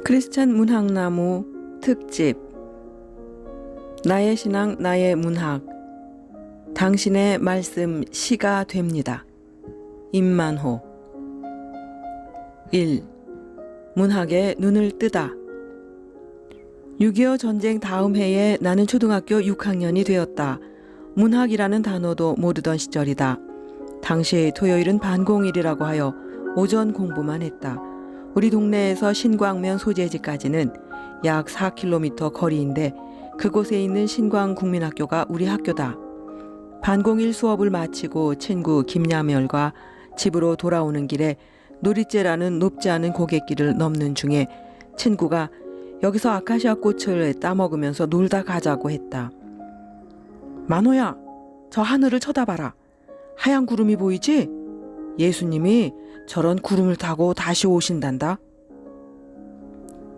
크리스찬 문학나무 특집 나의 신앙 나의 문학 당신의 말씀 시가 됩니다. 임만호 1. 문학에 눈을 뜨다. 6.25 전쟁 다음 해에 나는 초등학교 6학년이 되었다. 문학이라는 단어도 모르던 시절이다. 당시 토요일은 반공일이라고 하여 오전 공부만 했다. 우리 동네에서 신광면 소재지까지는 약 4km 거리인데 그곳에 있는 신광국민학교가 우리 학교다. 반공일 수업을 마치고 친구 김야멸과 집으로 돌아오는 길에 누리째라는 높지 않은 고갯길을 넘는 중에 친구가 여기서 아카시아 꽃을 따먹으면서 놀다 가자고 했다. 만호야, 저 하늘을 쳐다봐라. 하얀 구름이 보이지? 예수님이 저런 구름을 타고 다시 오신단다.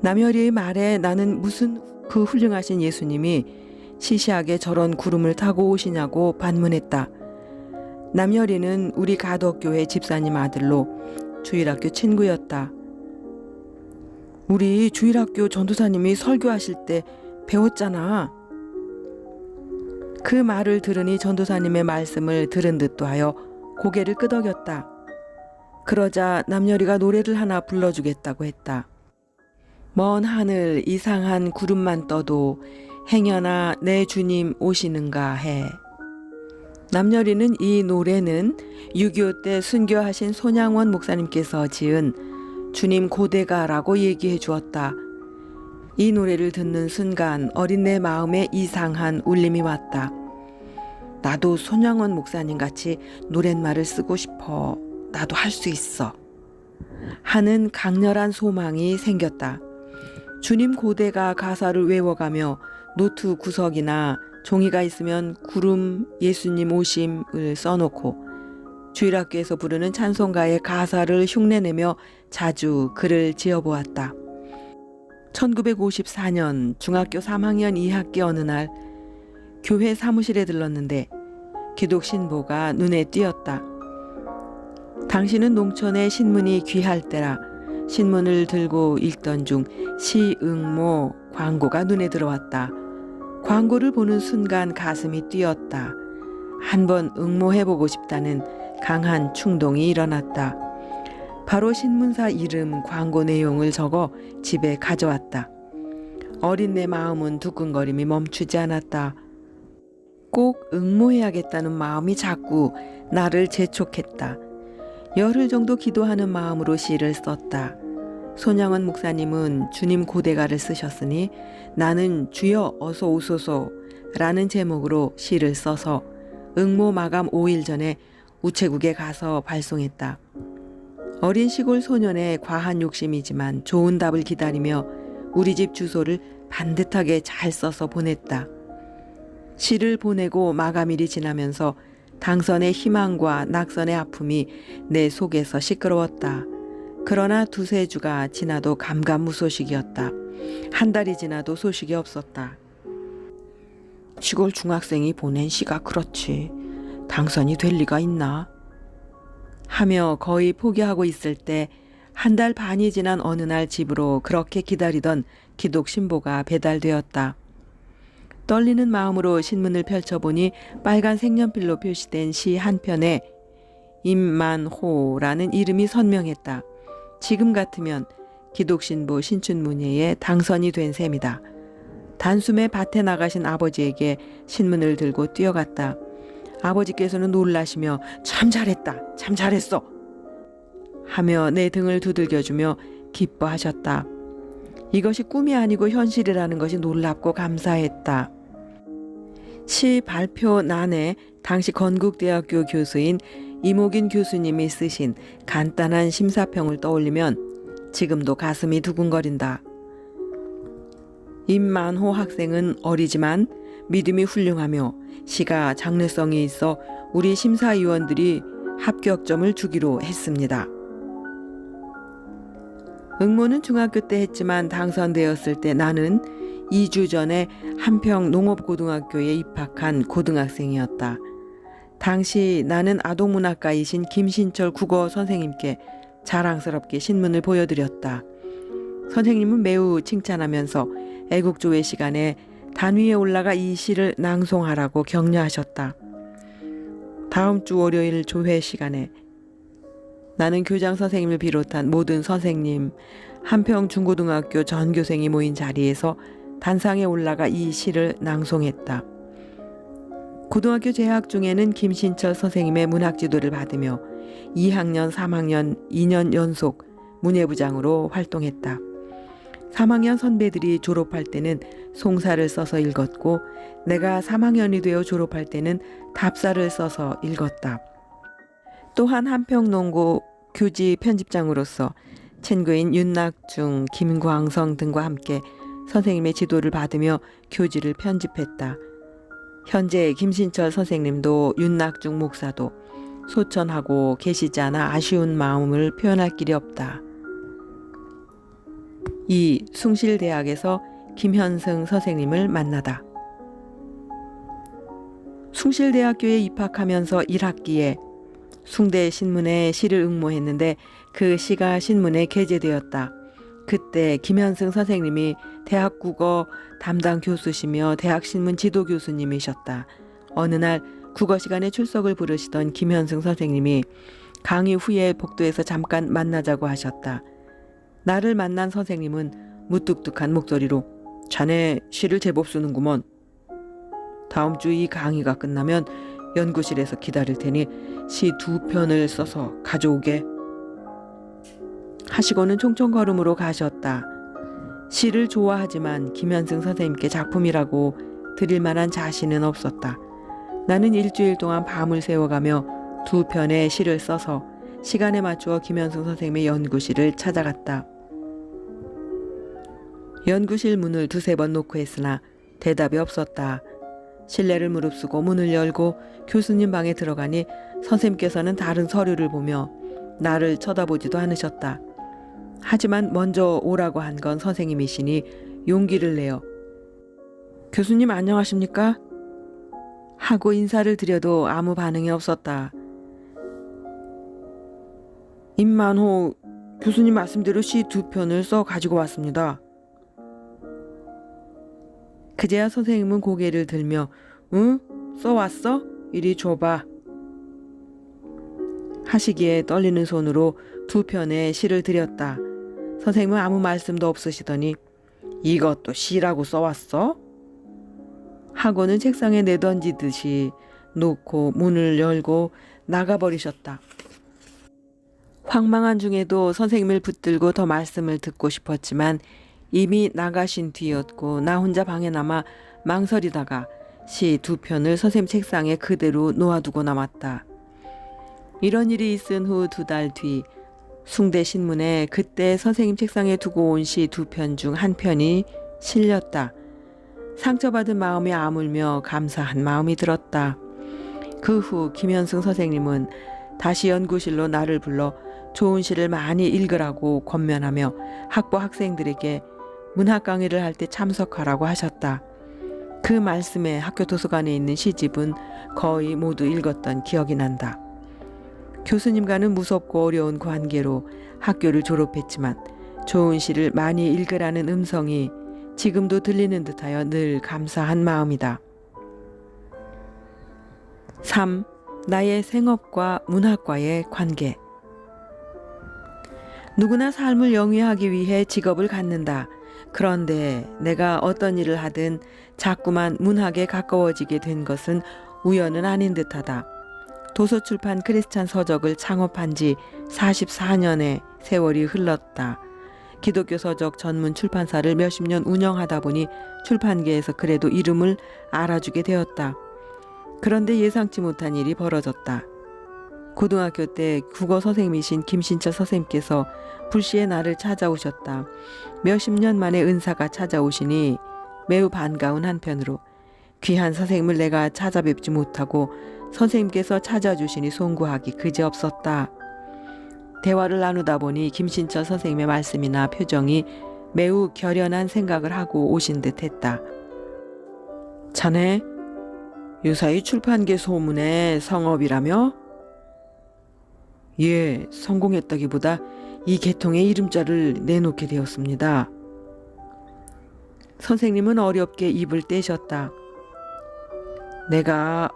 남열이의 말에 나는 무슨 그 훌륭하신 예수님이 시시하게 저런 구름을 타고 오시냐고 반문했다. 남열이는 우리 가덕교회 집사님 아들로 주일학교 친구였다. 우리 주일학교 전도사님이 설교하실 때 배웠잖아. 그 말을 들으니 전도사님의 말씀을 들은 듯도 하여 고개를 끄덕였다. 그러자 남열이가 노래를 하나 불러주겠다고 했다. 먼 하늘 이상한 구름만 떠도 행여나 내 주님 오시는가 해. 남열이는 이 노래는 6.25 때 순교하신 손양원 목사님께서 지은 주님 고대가라고 얘기해 주었다. 이 노래를 듣는 순간 어린 내 마음에 이상한 울림이 왔다. 나도 손양원 목사님 같이 노랫말을 쓰고 싶어. 나도 할 수 있어. 하는 강렬한 소망이 생겼다. 주님 고대가 가사를 외워가며 노트 구석이나 종이가 있으면 구름 예수님 오심을 써놓고 주일학교에서 부르는 찬송가의 가사를 흉내내며 자주 글을 지어보았다. 1954년 중학교 3학년 2학기 어느 날 교회 사무실에 들렀는데 기독신보가 눈에 띄었다. 당시는 농촌에 신문이 귀할 때라 신문을 들고 읽던 중 시응모 광고가 눈에 들어왔다. 광고를 보는 순간 가슴이 뛰었다. 한번 응모해보고 싶다는 강한 충동이 일어났다. 바로 신문사 이름 광고 내용을 적어 집에 가져왔다. 어린 내 마음은 두근거림이 멈추지 않았다. 꼭 응모해야겠다는 마음이 자꾸 나를 재촉했다. 열흘 정도 기도하는 마음으로 시를 썼다. 손양원 목사님은 주님 고대가를 쓰셨으니 나는 주여 어서 오소서 라는 제목으로 시를 써서 응모 마감 5일 전에 우체국에 가서 발송했다. 어린 시골 소년의 과한 욕심이지만 좋은 답을 기다리며 우리 집 주소를 반듯하게 잘 써서 보냈다. 시를 보내고 마감일이 지나면서 당선의 희망과 낙선의 아픔이 내 속에서 시끄러웠다. 그러나 두세 주가 지나도 감감무소식이었다. 한 달이 지나도 소식이 없었다. 시골 중학생이 보낸 시가 그렇지. 당선이 될 리가 있나? 하며 거의 포기하고 있을 때 한 달 반이 지난 어느 날 집으로 그렇게 기다리던 기독신보가 배달되었다. 떨리는 마음으로 신문을 펼쳐보니 빨간 색연필로 표시된 시 한 편에 임만호라는 이름이 선명했다. 지금 같으면 기독신보 신춘문예에 당선이 된 셈이다. 단숨에 밭에 나가신 아버지에게 신문을 들고 뛰어갔다. 아버지께서는 놀라시며 참 잘했다, 참 잘했어 하며 내 등을 두들겨주며 기뻐하셨다. 이것이 꿈이 아니고 현실이라는 것이 놀랍고 감사했다. 시 발표 난에 당시 건국대학교 교수인 이모긴 교수님이 쓰신 간단한 심사평을 떠올리면 지금도 가슴이 두근거린다. 임만호 학생은 어리지만 믿음이 훌륭하며 시가 장래성이 있어 우리 심사위원들이 합격점을 주기로 했습니다. 응모는 중학교 때 했지만 당선되었을 때 나는 2주 전에 한평 농업고등학교에 입학한 고등학생이었다. 당시 나는 아동문학가이신 김신철 국어 선생님께 자랑스럽게 신문을 보여드렸다. 선생님은 매우 칭찬하면서 애국조회 시간에 단위에 올라가 이 시를 낭송하라고 격려하셨다. 다음 주 월요일 조회 시간에 나는 교장 선생님을 비롯한 모든 선생님, 한평 중고등학교 전교생이 모인 자리에서 단상에 올라가 이 시를 낭송했다. 고등학교 재학 중에는 김신철 선생님의 문학 지도를 받으며 2학년, 3학년 2년 연속 문예부장으로 활동했다. 3학년 선배들이 졸업할 때는 송사를 써서 읽었고 내가 3학년이 되어 졸업할 때는 답사를 써서 읽었다. 또한 한평농고 교지 편집장으로서 친구인 윤낙중, 김광성 등과 함께 선생님의 지도를 받으며 교지를 편집했다. 현재 김신철 선생님도 윤낙중 목사도 소천하고 계시지 않아 아쉬운 마음을 표현할 길이 없다. 이 숭실대학에서 김현승 선생님을 만나다. 숭실대학교에 입학하면서 1학기에 숭대 신문에 시를 응모했는데 그 시가 신문에 게재되었다. 그때 김현승 선생님이 대학국어 담당 교수시며 대학신문 지도 교수님이셨다. 어느 날 국어 시간에 출석을 부르시던 김현승 선생님이 강의 후에 복도에서 잠깐 만나자고 하셨다. 나를 만난 선생님은 무뚝뚝한 목소리로 자네 시를 제법 쓰는구먼. 다음 주 이 강의가 끝나면 연구실에서 기다릴 테니 시 2편을 써서 가져오게. 하시고는 총총걸음으로 가셨다. 시를 좋아하지만 김현승 선생님께 작품이라고 드릴 만한 자신은 없었다. 나는 일주일 동안 밤을 새워가며 2편의 시를 써서 시간에 맞추어 김현승 선생님의 연구실을 찾아갔다. 연구실 문을 2-3번 노크했으나 대답이 없었다. 실례를 무릅쓰고 문을 열고 교수님 방에 들어가니 선생님께서는 다른 서류를 보며 나를 쳐다보지도 않으셨다. 하지만 먼저 오라고 한 건 선생님이시니 용기를 내어 교수님 안녕하십니까? 하고 인사를 드려도 아무 반응이 없었다. 임만호 교수님 말씀대로 시 2편을 써 가지고 왔습니다. 그제야 선생님은 고개를 들며 응? 써왔어? 이리 줘봐. 하시기에 떨리는 손으로 2편의 시를 드렸다. 선생님은 아무 말씀도 없으시더니 이것도 시라고 써왔어? 하고는 책상에 내던지듯이 놓고 문을 열고 나가버리셨다. 황망한 중에도 선생님을 붙들고 더 말씀을 듣고 싶었지만 이미 나가신 뒤였고 나 혼자 방에 남아 망설이다가 시 2편을 선생님 책상에 그대로 놓아두고 남았다. 이런 일이 있은 후 2달 뒤 숭대신문에 그때 선생님 책상에 두고 온 시 2편 중 한 편이 실렸다. 상처받은 마음이 아물며 감사한 마음이 들었다. 그 후 김현승 선생님은 다시 연구실로 나를 불러 좋은 시를 많이 읽으라고 권면하며 학부 학생들에게 문학 강의를 할 때 참석하라고 하셨다. 그 말씀에 학교 도서관에 있는 시집은 거의 모두 읽었던 기억이 난다. 교수님과는 무섭고 어려운 관계로 학교를 졸업했지만 좋은 시를 많이 읽으라는 음성이 지금도 들리는 듯하여 늘 감사한 마음이다. 3. 나의 생업과 문학과의 관계. 누구나 삶을 영위하기 위해 직업을 갖는다. 그런데 내가 어떤 일을 하든 자꾸만 문학에 가까워지게 된 것은 우연은 아닌 듯하다. 도서출판 크리스찬 서적을 창업한 지 44년의 세월이 흘렀다. 기독교 서적 전문 출판사를 몇십 년 운영하다 보니 출판계에서 그래도 이름을 알아주게 되었다. 그런데 예상치 못한 일이 벌어졌다. 고등학교 때 국어 선생님이신 김신철 선생님께서 불시에 나를 찾아오셨다. 몇십 년 만에 은사가 찾아오시니 매우 반가운 한편으로 귀한 선생님을 내가 찾아뵙지 못하고 선생님께서 찾아주시니 송구하기 그지없었다. 대화를 나누다 보니 김신철 선생님의 말씀이나 표정이 매우 결연한 생각을 하고 오신 듯 했다. 자네 유사히 출판계 소문의 성업이라며? 예, 성공했다기보다 이 계통의 이름자를 내놓게 되었습니다. 선생님은 어렵게 입을 떼셨다. 내가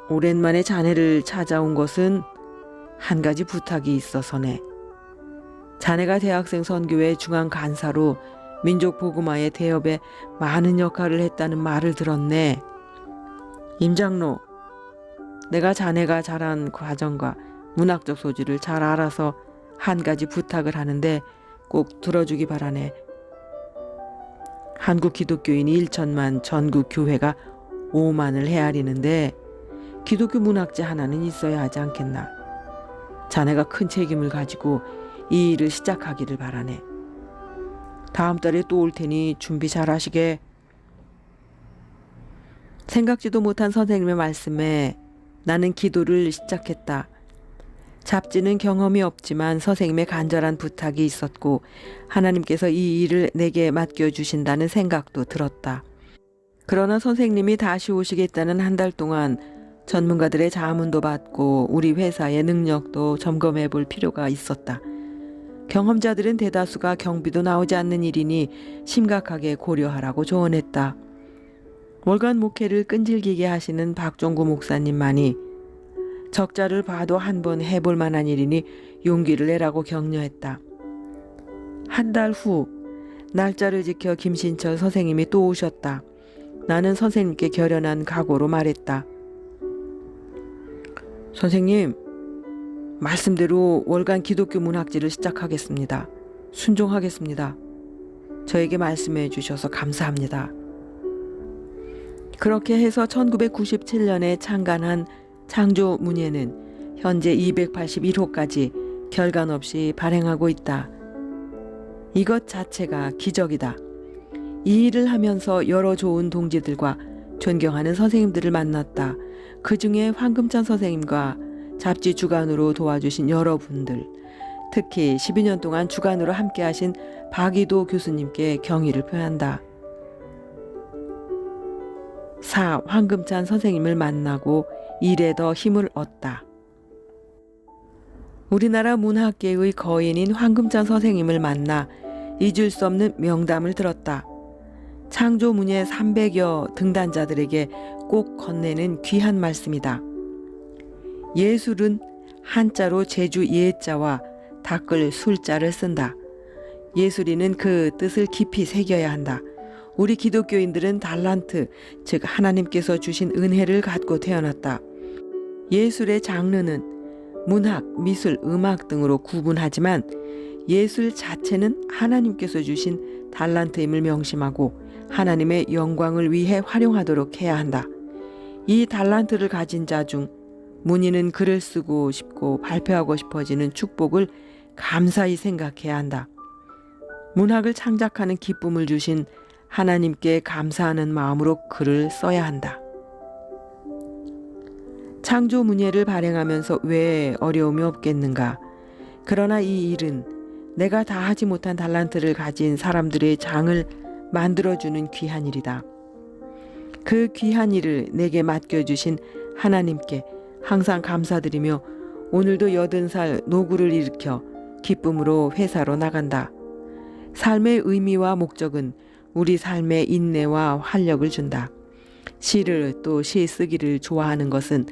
오랜만에 자네를 찾아온 것은 한 가지 부탁이 있어서네. 자네가 대학생 선교회 중앙 간사로 민족 복음화의 대업에 많은 역할을 했다는 말을 들었네. 임장로, 내가 자네가 자란 과정과 문학적 소질을 잘 알아서 한 가지 부탁을 하는데 꼭 들어주기 바라네. 한국 기독교인이 1천만, 전국 교회가 5만을 헤아리는데 기독교 문학재 하나는 있어야 하지 않겠나. 자네가 큰 책임을 가지고 이 일을 시작하기를 바라네. 다음 달에 또 올 테니 준비 잘 하시게. 생각지도 못한 선생님의 말씀에 나는 기도를 시작했다. 잡지는 경험이 없지만 선생님의 간절한 부탁이 있었고 하나님께서 이 일을 내게 맡겨주신다는 생각도 들었다. 그러나 선생님이 다시 오시겠다는 한 달 동안 전문가들의 자문도 받고 우리 회사의 능력도 점검해 볼 필요가 있었다. 경험자들은 대다수가 경비도 나오지 않는 일이니 심각하게 고려하라고 조언했다. 월간 목회를 끈질기게 하시는 박종구 목사님만이 적자를 봐도 한번 해볼 만한 일이니 용기를 내라고 격려했다. 한 달 후 날짜를 지켜 김신철 선생님이 또 오셨다. 나는 선생님께 결연한 각오로 말했다. 선생님, 말씀대로 월간 기독교 문학지를 시작하겠습니다. 순종하겠습니다. 저에게 말씀해 주셔서 감사합니다. 그렇게 해서 1997년에 창간한 창조 문예는 현재 281호까지 결간 없이 발행하고 있다. 이것 자체가 기적이다. 이 일을 하면서 여러 좋은 동지들과 존경하는 선생님들을 만났다. 그 중에 황금찬 선생님과 잡지 주간으로 도와주신 여러분들, 특히 12년 동안 주간으로 함께하신 박이도 교수님께 경의를 표한다. 4. 황금찬 선생님을 만나고 일에 더 힘을 얻다. 우리나라 문학계의 거인인 황금찬 선생님을 만나 잊을 수 없는 명담을 들었다. 창조문예 300여 등단자들에게 꼭 건네는 귀한 말씀이다. 예술은 한자로 제주 예자와 닦을 술자를 쓴다. 예술인은 그 뜻을 깊이 새겨야 한다. 우리 기독교인들은 달란트, 즉 하나님께서 주신 은혜를 갖고 태어났다. 예술의 장르는 문학, 미술, 음악 등으로 구분하지만 예술 자체는 하나님께서 주신 달란트임을 명심하고 하나님의 영광을 위해 활용하도록 해야 한다. 이 달란트를 가진 자 중 문의는 글을 쓰고 싶고 발표하고 싶어지는 축복을 감사히 생각해야 한다. 문학을 창작하는 기쁨을 주신 하나님께 감사하는 마음으로 글을 써야 한다. 창조문예를 발행하면서 왜 어려움이 없겠는가? 그러나 이 일은 내가 다 하지 못한 달란트를 가진 사람들의 장을 만들어주는 귀한 일이다. 그 귀한 일을 내게 맡겨주신 하나님께 항상 감사드리며 오늘도 80살 노구를 일으켜 기쁨으로 회사로 나간다. 삶의 의미와 목적은 우리 삶의 인내와 활력을 준다. 시를 또 시 쓰기를 좋아하는 것은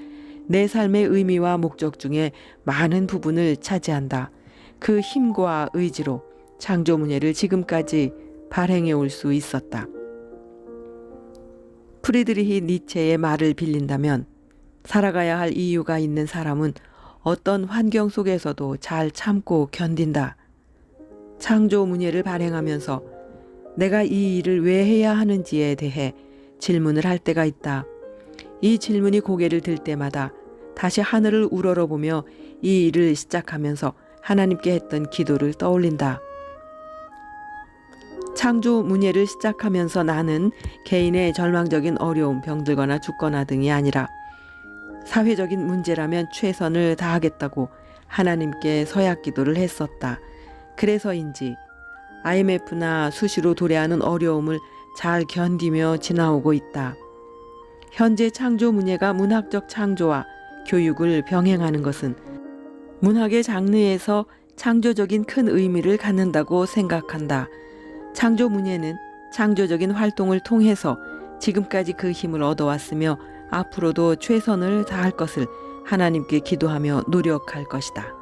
내 삶의 의미와 목적 중에 많은 부분을 차지한다. 그 힘과 의지로 창조문예를 지금까지 발행해 올 수 있었다. 프리드리히 니체의 말을 빌린다면 살아가야 할 이유가 있는 사람은 어떤 환경 속에서도 잘 참고 견딘다. 창조문예를 발행하면서 내가 이 일을 왜 해야 하는지에 대해 질문을 할 때가 있다. 이 질문이 고개를 들 때마다 다시 하늘을 우러러보며 이 일을 시작하면서 하나님께 했던 기도를 떠올린다. 창조문예를 시작하면서 나는 개인의 절망적인 어려움, 병들거나 죽거나 등이 아니라 사회적인 문제라면 최선을 다하겠다고 하나님께 서약 기도를 했었다. 그래서인지 IMF나 수시로 도래하는 어려움을 잘 견디며 지나오고 있다. 현재 창조문예가 문학적 창조와 교육을 병행하는 것은 문학의 장르에서 창조적인 큰 의미를 갖는다고 생각한다. 창조 문예는 창조적인 활동을 통해서 지금까지 그 힘을 얻어왔으며 앞으로도 최선을 다할 것을 하나님께 기도하며 노력할 것이다.